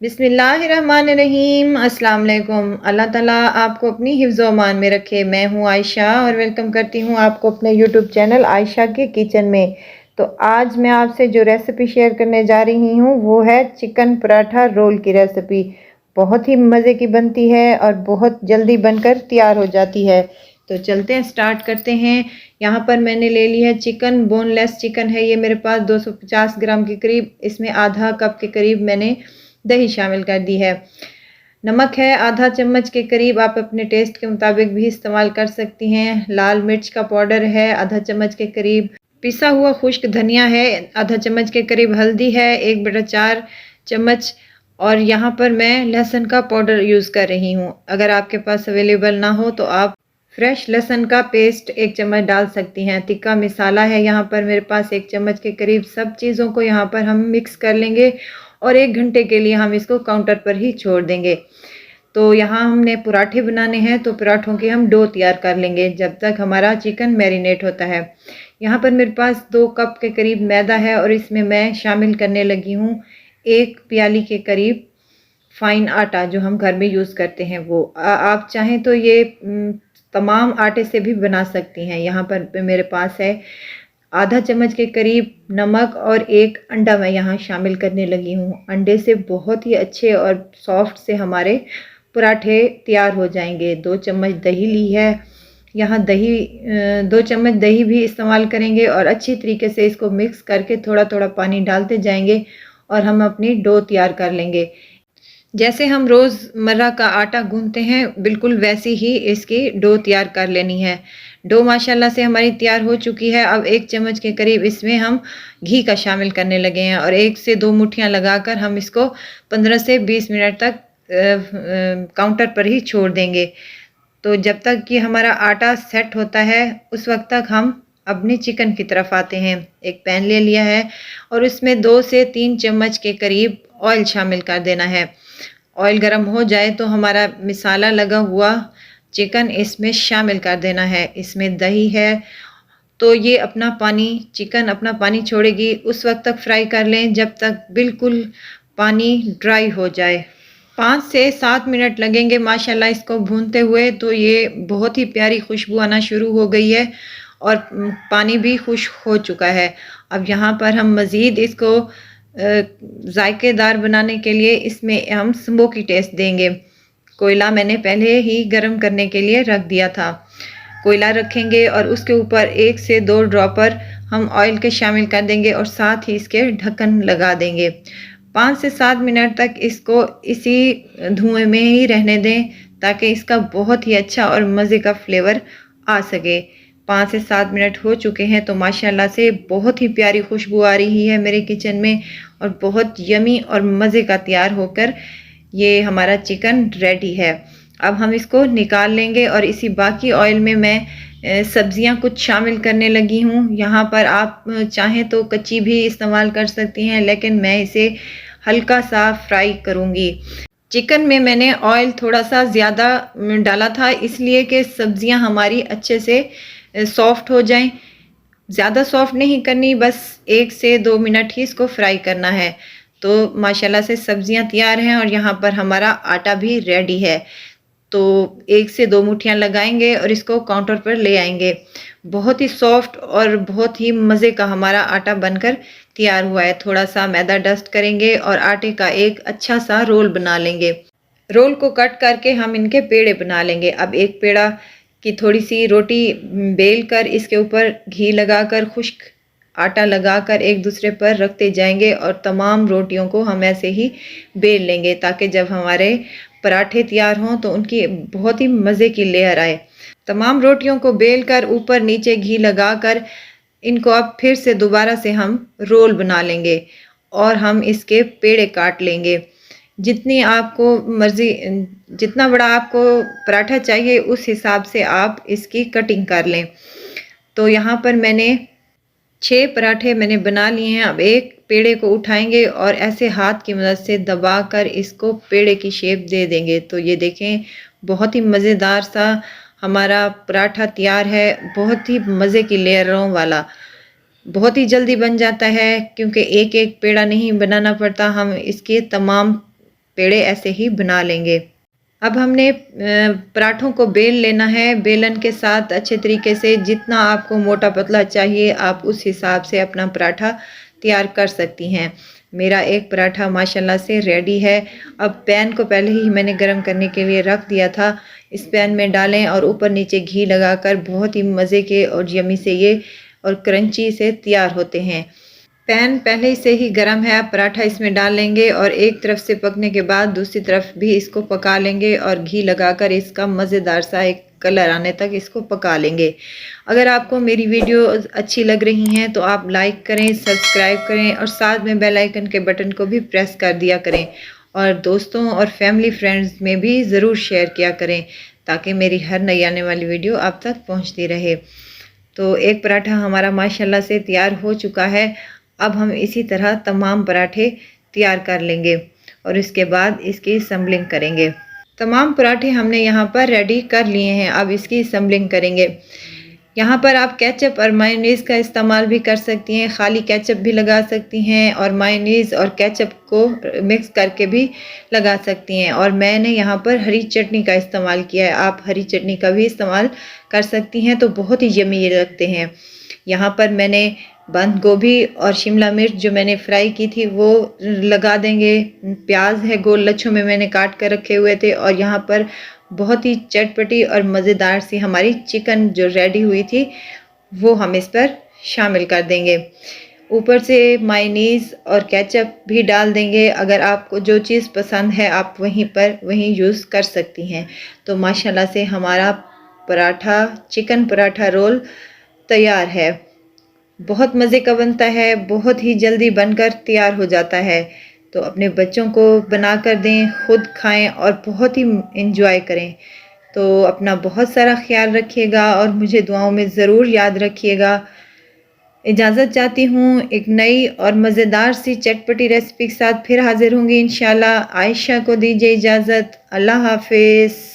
बिस्मिल्लाहिर्रहमानिर्रहीम। अस्सलाम वालेकुम। अल्लाह ताला आपको अपनी हिफ्ज़ व अमान में रखे। मैं हूँ आयशा और वेलकम करती हूँ आपको अपने यूट्यूब चैनल आयशा के किचन में। तो आज मैं आपसे जो रेसिपी शेयर करने जा रही हूँ वो है चिकन पराठा रोल की रेसिपी। बहुत ही मज़े की बनती है और बहुत जल्दी बनकर तैयार हो जाती है। तो चलते हैं, स्टार्ट करते हैं। यहाँ पर मैंने ले ली है चिकन, बोनलेस चिकन है ये मेरे पास 250 ग्राम के करीब। इसमें आधा कप के करीब मैंने दही शामिल कर दी है। नमक है आधा चम्मच के करीब, आप अपने टेस्ट के मुताबिक भी इस्तेमाल कर सकती हैं। लाल मिर्च का पाउडर है आधा चम्मच के करीब। पिसा हुआ खुश्क धनिया है आधा चम्मच के करीब। हल्दी है 1/4 चम्मच। और यहाँ पर मैं लहसुन का पाउडर यूज़ कर रही हूँ। अगर आपके पास अवेलेबल ना हो तो आप फ्रेश लहसुन का पेस्ट 1 चम्मच डाल सकती हैं। तिक्का मसाला है यहाँ पर मेरे पास 1 चम्मच के करीब। सब चीज़ों को यहाँ पर हम मिक्स कर लेंगे और 1 घंटे के लिए हम इसको काउंटर पर ही छोड़ देंगे। तो यहाँ हमने पराठे बनाने हैं तो पराठों की हम डो तैयार कर लेंगे जब तक हमारा चिकन मैरिनेट होता है। यहाँ पर मेरे पास 2 कप के करीब मैदा है और इसमें मैं शामिल करने लगी हूँ 1 प्याली के करीब फाइन आटा जो हम घर में यूज़ करते हैं वो। आप चाहें तो ये तमाम आटे से भी बना सकती हैं। यहाँ पर मेरे पास है आधा चम्मच के करीब नमक और 1 अंडा मैं यहाँ शामिल करने लगी हूँ। अंडे से बहुत ही अच्छे और सॉफ्ट से हमारे पराठे तैयार हो जाएंगे। 2 चम्मच दही ली है यहाँ, 2 चम्मच दही भी इस्तेमाल करेंगे और अच्छी तरीके से इसको मिक्स करके थोड़ा थोड़ा पानी डालते जाएंगे और हम अपनी डो तैयार कर लेंगे। जैसे हम रोज़मर्रा का आटा गूंथते हैं बिल्कुल वैसी ही इसकी डो तैयार कर लेनी है। डो माशाल्लाह से हमारी तैयार हो चुकी है। अब 1 चम्मच के करीब इसमें हम घी का शामिल करने लगे हैं और 1 से 2 मुट्ठियाँ लगाकर हम इसको 15 से 20 मिनट तक काउंटर पर ही छोड़ देंगे। तो जब तक कि हमारा आटा सेट होता है उस वक्त तक हम अपने चिकन की तरफ आते हैं। एक पैन ले लिया है और उसमें 2 से 3 चम्मच के करीब ऑयल शामिल कर देना है। ऑयल गर्म हो जाए तो हमारा मसाला लगा हुआ चिकन इसमें शामिल कर देना है। इसमें दही है तो ये अपना पानी, चिकन अपना पानी छोड़ेगी। उस वक्त तक फ्राई कर लें जब तक बिल्कुल पानी ड्राई हो जाए। 5 से 7 मिनट लगेंगे माशाल्लाह इसको भूनते हुए। तो ये बहुत ही प्यारी खुशबू आना शुरू हो गई है और पानी भी खुश्क हो चुका है। अब यहाँ पर हम मज़ीद इसको जायकेदार बनाने के लिए इसमें हम स्मोकी टेस्ट देंगे। कोयला मैंने पहले ही गरम करने के लिए रख दिया था। कोयला रखेंगे और उसके ऊपर 1 से 2 ड्रॉपर हम ऑयल के शामिल कर देंगे और साथ ही इसके ढक्कन लगा देंगे। 5 से 7 मिनट तक इसको इसी धुएं में ही रहने दें ताकि इसका बहुत ही अच्छा और मज़े का फ्लेवर आ सके। 5 से 7 मिनट हो चुके हैं तो माशाल्लाह से बहुत ही प्यारी खुशबू आ रही है मेरे किचन में और बहुत यमी और मज़े का तैयार होकर ये हमारा चिकन रेडी है। अब हम इसको निकाल लेंगे और इसी बाकी ऑयल में मैं सब्जियां कुछ शामिल करने लगी हूँ। यहाँ पर आप चाहें तो कच्ची भी इस्तेमाल कर सकती हैं लेकिन मैं इसे हल्का सा फ्राई करूँगी। चिकन में मैंने ऑयल थोड़ा सा ज़्यादा डाला था इसलिए कि सब्जियां हमारी अच्छे से सॉफ्ट हो जाएं। ज़्यादा सॉफ्ट नहीं करनी, बस 1 से 2 मिनट ही इसको फ्राई करना है। तो माशाल्लाह से सब्जियां तैयार हैं और यहाँ पर हमारा आटा भी रेडी है। तो 1 से 2 मुट्ठियाँ लगाएंगे और इसको काउंटर पर ले आएंगे। बहुत ही सॉफ्ट और बहुत ही मज़े का हमारा आटा बनकर तैयार हुआ है। थोड़ा सा मैदा डस्ट करेंगे और आटे का एक अच्छा सा रोल बना लेंगे। रोल को कट करके हम इनके पेड़े बना लेंगे। अब एक पेड़ा की थोड़ी सी रोटी बेल कर इसके ऊपर घी लगाकर खुश्क आटा लगाकर एक दूसरे पर रखते जाएंगे और तमाम रोटियों को हम ऐसे ही बेल लेंगे ताकि जब हमारे पराठे तैयार हों तो उनकी बहुत ही मज़े की लेयर आए। तमाम रोटियों को बेल कर ऊपर नीचे घी लगाकर इनको अब फिर से दोबारा से हम रोल बना लेंगे और हम इसके पेड़े काट लेंगे। जितनी आपको मर्ज़ी, जितना बड़ा आपको पराठा चाहिए उस हिसाब से आप इसकी कटिंग कर लें। तो यहाँ पर मैंने 6 पराठे मैंने बना लिए हैं। अब एक पेड़े को उठाएंगे और ऐसे हाथ की मदद से दबाकर इसको पेड़े की शेप दे देंगे। तो ये देखें बहुत ही मज़ेदार सा हमारा पराठा तैयार है। बहुत ही मज़े की लेयरों वाला, बहुत ही जल्दी बन जाता है क्योंकि एक एक पेड़ा नहीं बनाना पड़ता। हम इसके तमाम पेड़े ऐसे ही बना लेंगे। अब हमने पराठों को बेल लेना है। बेलन के साथ अच्छे तरीके से जितना आपको मोटा पतला चाहिए आप उस हिसाब से अपना पराठा तैयार कर सकती हैं। मेरा एक पराठा माशाल्लाह से रेडी है। अब पैन को पहले ही मैंने गरम करने के लिए रख दिया था। इस पैन में डालें और ऊपर नीचे घी लगाकर बहुत ही मज़े के और यमी से ये और क्रंची से तैयार होते हैं। पैन पहले से ही गरम है। पराठा इसमें डाल लेंगे और एक तरफ से पकने के बाद दूसरी तरफ भी इसको पका लेंगे और घी लगाकर इसका मज़ेदार सा एक कलर आने तक इसको पका लेंगे। अगर आपको मेरी वीडियो अच्छी लग रही हैं तो आप लाइक करें, सब्सक्राइब करें और साथ में बेल आइकन के बटन को भी प्रेस कर दिया करें और दोस्तों और फैमिली फ्रेंड्स में भी ज़रूर शेयर किया करें ताकि मेरी हर नई आने वाली वीडियो आप तक पहुँचती रहे। तो एक पराठा हमारा माशाल्लाह से तैयार हो चुका है। अब हम इसी तरह तमाम पराठे तैयार कर लेंगे और इसके बाद इसकी असम्बलिंग करेंगे। तमाम पराठे हमने यहाँ पर रेडी कर लिए हैं। अब इसकी असम्बलिंग करेंगे। यहाँ पर आप केचप और मायोनीज़ का इस्तेमाल भी कर सकती हैं। खाली केचप भी लगा सकती हैं और मायोनीज़ और केचप को मिक्स करके भी लगा सकती हैं। और मैंने यहाँ पर हरी चटनी का इस्तेमाल किया है। आप हरी चटनी का भी इस्तेमाल कर सकती हैं तो बहुत ही यम्मी लगते हैं। यहाँ पर मैंने बंद गोभी और शिमला मिर्च जो मैंने फ्राई की थी वो लगा देंगे। प्याज है गोल लच्छों में मैंने काट कर रखे हुए थे और यहाँ पर बहुत ही चटपटी और मज़ेदार सी हमारी चिकन जो रेडी हुई थी वो हम इस पर शामिल कर देंगे। ऊपर से मायोनीज़ और केचप भी डाल देंगे। अगर आपको जो चीज़ पसंद है आप वहीं यूज़ कर सकती हैं। तो माशाल्लाह से हमारा पराठा चिकन पराठा रोल तैयार है। बहुत मज़े का बनता है, बहुत ही जल्दी बनकर तैयार हो जाता है। तो अपने बच्चों को बना कर दें, खुद खाएं और बहुत ही इंजॉय करें। तो अपना बहुत सारा ख्याल रखिएगा और मुझे दुआओं में ज़रूर याद रखिएगा। इजाज़त चाहती हूँ। एक नई और मज़ेदार सी चटपटी रेसिपी के साथ फिर हाज़िर होंगी इंशाल्लाह। आयशा को दीजिए इजाज़त। अल्लाह हाफ़िज़।